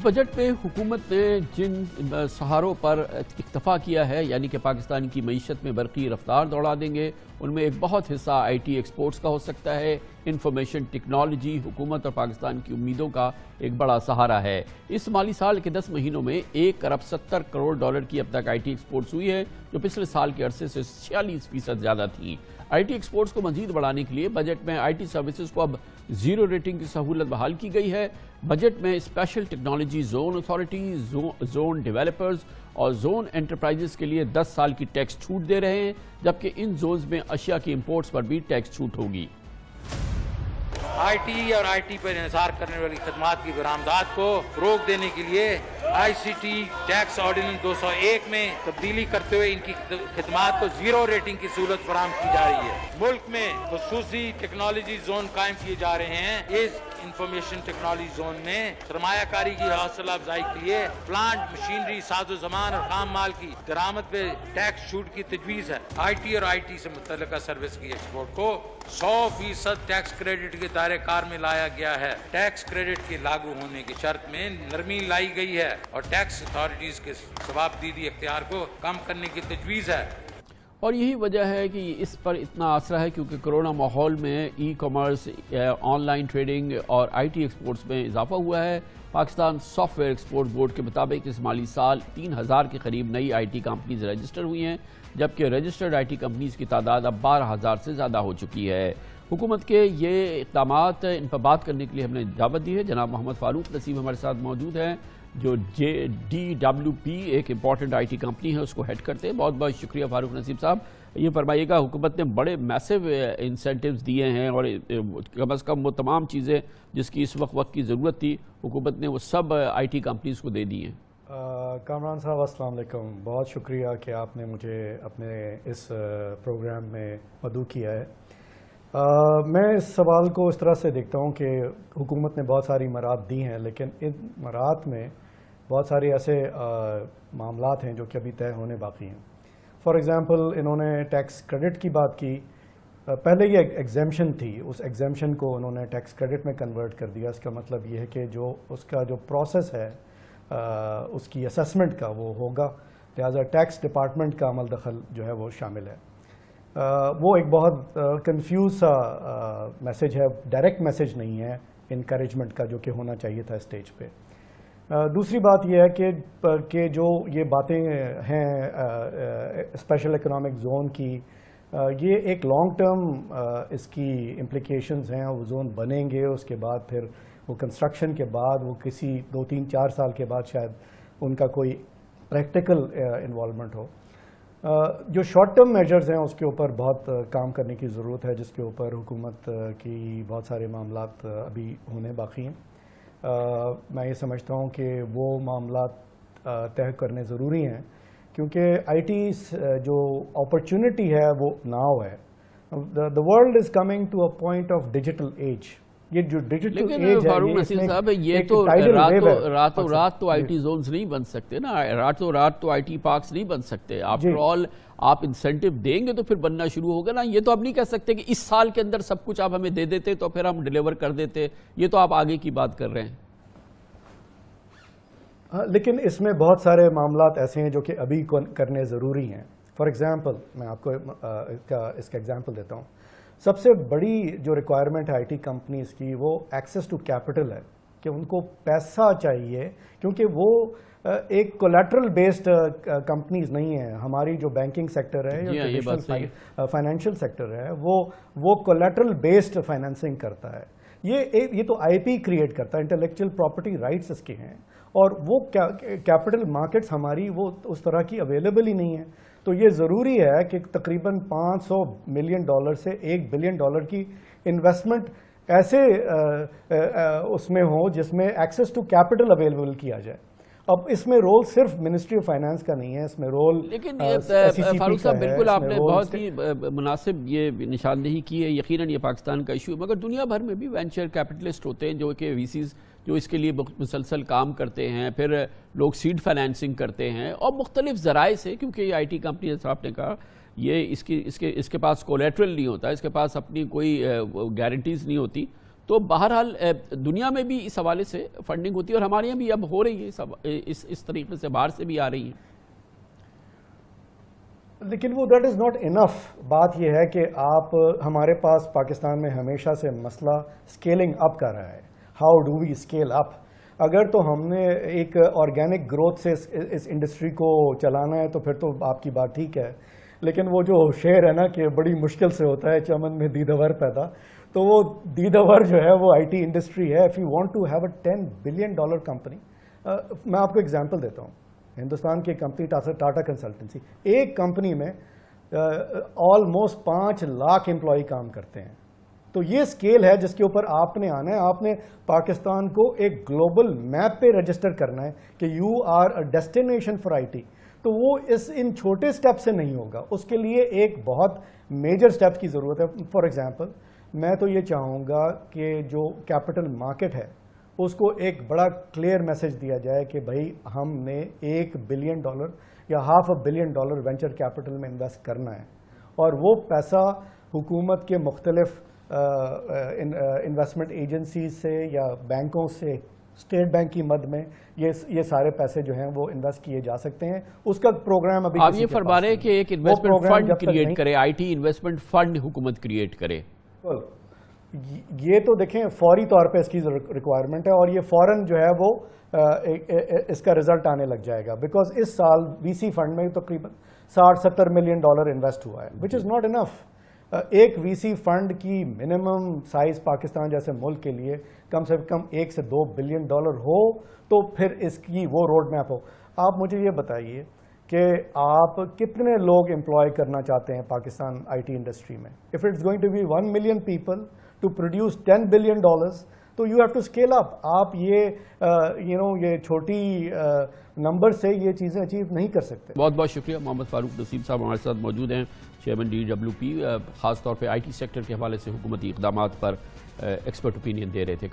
Budget में हुकूमत ने जिन सहारों पर इक्तफा किया है, यानी कि पाकिस्तान की मईशत में बरकी रफ्तार दौड़ा देंगे, उनमें एक बहुत हिस्सा आईटी एक्सपोर्ट्स का हो सकता है। इंफॉर्मेशन टेक्नोलॉजी हुकूमत और पाकिस्तान की उम्मीदों का एक बड़ा सहारा है। इस माली साल के 10 महीनों में 1 अरब 70 करोड़ डॉलर की अब तक आईटी एक्सपोर्ट्स हुई है, जो पिछले साल के अरसे से 46% ज़्यादा थी। आईटी एक्सपोर्ट्स को मजीद बढ़ाने के लिए बजट में आईटी सर्विसेज को अब 0 रेटिंग की सहूलत बहाल की गई है। बजट में special technology zone authority, zone developers और जोन एंटरप्राइजेस के लिए 10 साल की टैक्स छूट दे रहे हैं, जबकि इन जोन्स में अशिया की इंपोर्ट्स पर भी टैक्स छूट होगी। आईटी और आईटी पर इन्हिसार करने वाली खदमात की बरामदात को रोक देने के लिए आईसीटी टैक्स ऑर्डिनेंस 201 में तब्दीली करते हुए इनकी खदमात को 0 रेटिंग की सहूलत फराहम की जा रही है। मुल्क में खुसूसी टेक्नोलॉजी जोन कायम किए जा रहे हैं। इस इंफॉर्मेशन टेक्नोलॉजी जोन में सरमायाकारी की हौसला अफजाई के लिए प्लांट, मशीनरी, साजो सामान और खाम माल की दरामद पे टैक्स छूट की तजवीज़ है। आईटी और आईटी से मुतल्लिका सर्विस की एक्सपोर्ट को 100% टैक्स क्रेडिट के दायरे कार में लाया गया है। टैक्स क्रेडिट के लागू होने की शर्त में नरमी लाई गई है और टैक्स अथॉरिटीज के जवाबदीदी इख्तियार को कम करने की तजवीज़ है। और यही वजह है कि इस पर इतना आसरा है क्योंकि कोरोना माहौल में ई कॉमर्स, ऑनलाइन ट्रेडिंग और आईटी एक्सपोर्ट्स में इजाफा हुआ है। पाकिस्तान सॉफ्टवेयर एक्सपोर्ट बोर्ड के मुताबिक इस माली साल 3000 के करीब नई आईटी कंपनीज रजिस्टर हुई हैं, जबकि रजिस्टर्ड आईटी कंपनीज की तादाद अब 12000 से ज़्यादा हो चुकी है। हुकूमत के ये इक़दामात, इन पर बात करने के लिए हमने दावत दी है। जनाब मोहम्मद फारूक नसीम हमारे साथ मौजूद हैं, जो DWP एक इम्पॉर्टेंट आईटी कंपनी है, उसको हेड करते हैं। बहुत बहुत शुक्रिया फारूक नसीम साहब। ये फरमाइएगा, हुकूमत ने बड़े मैसिव इंसेंटिव्स दिए हैं और कम अज़ कम वो तमाम चीज़ें जिसकी इस वक्त की ज़रूरत थी, हुकूमत ने वो सब आईटी कंपनीज़ को दे दी हैं। कामरान साहब अस्सलाम वालेकुम, बहुत शुक्रिया कि आपने मुझे अपने इस प्रोग्राम में मदऊ किया है। मैं इस सवाल को इस तरह से देखता हूँ कि हुकूमत ने बहुत सारी मराहत दी हैं, लेकिन इन मराहत में बहुत सारे ऐसे मामलात हैं जो कि अभी तय होने बाकी हैं। फॉर एग्ज़ाम्पल, इन्होंने टैक्स क्रेडिट की बात की। पहले ये एग्जेम्पशन थी, उस एग्जेम्पशन को उन्होंने टैक्स क्रेडिट में कन्वर्ट कर दिया। इसका मतलब ये है कि जो उसका जो प्रोसेस है उसकी असेसमेंट का वो होगा, लिहाजा टैक्स डिपार्टमेंट का अमल दखल जो है वो शामिल है। वो एक बहुत कंफ्यूज सा मैसेज है, डायरेक्ट मैसेज नहीं है इनकरेजमेंट का जो कि होना चाहिए था स्टेज पे। दूसरी बात यह है कि जो ये बातें हैं स्पेशल इकोनॉमिक जोन की, ये एक लॉन्ग टर्म इसकी इम्प्लिकेशंस हैं। वो जोन बनेंगे, उसके बाद फिर वो कंस्ट्रक्शन के बाद वो किसी 2-3-4 साल के बाद शायद उनका कोई प्रैक्टिकल इन्वॉल्वमेंट हो। जो शॉर्ट टर्म मेजर्स हैं उसके ऊपर बहुत काम करने की ज़रूरत है, जिसके ऊपर हुकूमत की बहुत सारे मामलात अभी होने बाकी हैं। मैं ये समझता हूँ कि वो मामलात तय करने ज़रूरी हैं, क्योंकि आईटी जो अपॉर्चुनिटी है वो नाउ है। The world is coming to a point of digital age. ये जो डिजिटल एज है, फारूक नसीम साहब, ये तो रातों रात तो आईटी जोन्स नहीं बन सकते ना, रातों रात तो आईटी पार्क्स नहीं बन सकते। आफ्टर ऑल आप इंसेंटिव देंगे तो फिर बनना शुरू होगा ना। ये तो आप नहीं कह सकते कि इस साल के अंदर सब कुछ आप हमें दे देते तो फिर हम डिलीवर कर देते। ये तो आप आगे की बात कर रहे हैं। लेकिन इसमें बहुत सारे मामलात ऐसे हैं जो कि अभी करने ज़रूरी हैं। फॉर एग्ज़ाम्पल, मैं आपको इसका एग्जाम्पल देता हूँ। सबसे बड़ी जो रिक्वायरमेंट है आईटी कंपनीज़ की, वो एक्सेस टू कैपिटल है, कि उनको पैसा चाहिए, क्योंकि वो एक कोलैटरल बेस्ड कंपनीज नहीं है। हमारी जो बैंकिंग सेक्टर है या ट्रेडिशनल फाइनेंशियल सेक्टर है, वो कोलैटरल बेस्ड फाइनेंसिंग करता है। ये तो आईपी क्रिएट करता है, इंटेलेक्चुअल प्रॉपर्टी राइट्स इसके हैं, और वो कैपिटल मार्केट्स हमारी वो उस तरह की अवेलेबल ही नहीं है। तो ये ज़रूरी है कि तकरीबन $500 मिलियन से $1 बिलियन की इन्वेस्टमेंट ऐसे उसमें हो जिसमें एक्सेस टू कैपिटल अवेलेबल किया जाए। अब इसमें रोल सिर्फ मिनिस्ट्री ऑफ फाइनेंस का नहीं है, इसमें रोल लेकिन फारूक साहब बिल्कुल आपने बहुत ही मुनासिब ये निशानदेही की है। यकीनन ये पाकिस्तान का इशू है, मगर दुनिया भर में भी वेंचर कैपिटलिस्ट होते हैं जो कि वीसीज जो इसके लिए मुसलसल काम करते हैं, फिर लोग सीड फाइनेंसिंग करते हैं और मुख्तलिफ ज़राए से, क्योंकि ये आईटी कंपनी जैसा आपने कहा ये इसके पास कोलेट्रल नहीं होता, इसके पास अपनी कोई गारंटीज़ नहीं होती, تو بہرحال دنیا میں بھی اس حوالے سے فنڈنگ ہوتی ہے اور ہمارے یہاں بھی اب ہو رہی ہے اس طریقے سے، باہر سے بھی آ رہی ہیں. لیکن وہ دیٹ از ناٹ انف. بات یہ ہے کہ آپ ہمارے پاس پاکستان میں ہمیشہ سے مسئلہ اسکیلنگ اپ کا رہا ہے. ہاؤ ڈو وی اسکیل اپ؟ اگر تو ہم نے ایک آرگینک گروتھ سے اس انڈسٹری کو چلانا ہے تو پھر تو آپ کی بات ٹھیک ہے، لیکن وہ جو شعر ہے نا کہ بڑی مشکل سے ہوتا ہے چمن میں دیدور پیدا، تو وہ دیدور جو ہے وہ آئی ٹی انڈسٹری ہے. If you want to have a $10 billion company, میں آپ کو ایگزامپل دیتا ہوں. ہندوستان کی کمپنی ٹاٹا کنسلٹنسی، ایک کمپنی میں آلموسٹ 5 لاکھ امپلائی کام کرتے ہیں. تو یہ اسکیل ہے جس کے اوپر آپ نے آنا ہے. آپ نے پاکستان کو ایک گلوبل میپ پہ رجسٹر کرنا ہے کہ you are a destination for I T. تو وہ ان چھوٹے سٹیپ سے نہیں ہوگا، اس کے لیے ایک بہت میجر سٹیپ کی ضرورت ہے. فار ایگزامپل میں تو یہ چاہوں گا کہ جو کیپٹل مارکیٹ ہے اس کو ایک بڑا کلیئر میسج دیا جائے کہ بھائی ہم نے $1 billion یا $500 million وینچر کیپٹل میں انویسٹ کرنا ہے، اور وہ پیسہ حکومت کے مختلف انویسٹمنٹ ایجنسیز سے یا بینکوں سے، اسٹیٹ بینک کی مد میں یہ سارے پیسے جو ہیں وہ انویسٹ کیے جا سکتے ہیں. اس کا پروگرام ابھی آپ یہ فرما رہے ہیں کہ ایک انویسٹمنٹ فنڈ کریٹ کرے، آئی ٹی انویسٹمنٹ فنڈ حکومت کریٹ کرے. یہ تو دیکھیں فوری طور پہ اس کی ریکوائرمنٹ ہے، اور یہ فوراً جو ہے وہ اس کا رزلٹ آنے لگ جائے گا. بیکاز اس سال وی سی فنڈ میں تقریباً $60-70 ملین انویسٹ ہوا ہے، وچ از ناٹ انف. ایک وی سی فنڈ کی منیمم سائز پاکستان جیسے ملک کے لیے کم سے کم $1 سے $2 بلین ہو تو پھر اس کی وہ روڈ میپ ہو. آپ مجھے یہ بتائیے کہ آپ کتنے لوگ امپلائی کرنا چاہتے ہیں پاکستان آئی ٹی انڈسٹری میں؟ If it's going to be 1 million people to produce $10 billion تو you have to scale up. آپ یہ چھوٹی نمبر سے یہ چیزیں اچیو نہیں کر سکتے. بہت بہت شکریہ. محمد فاروق نسیم صاحب ہمارے ساتھ موجود ہیں، چیئرمین DWP، خاص طور پہ آئی ٹی سیکٹر کے حوالے سے حکومتی اقدامات پر ایکسپرٹ اوپینین دے رہے تھے.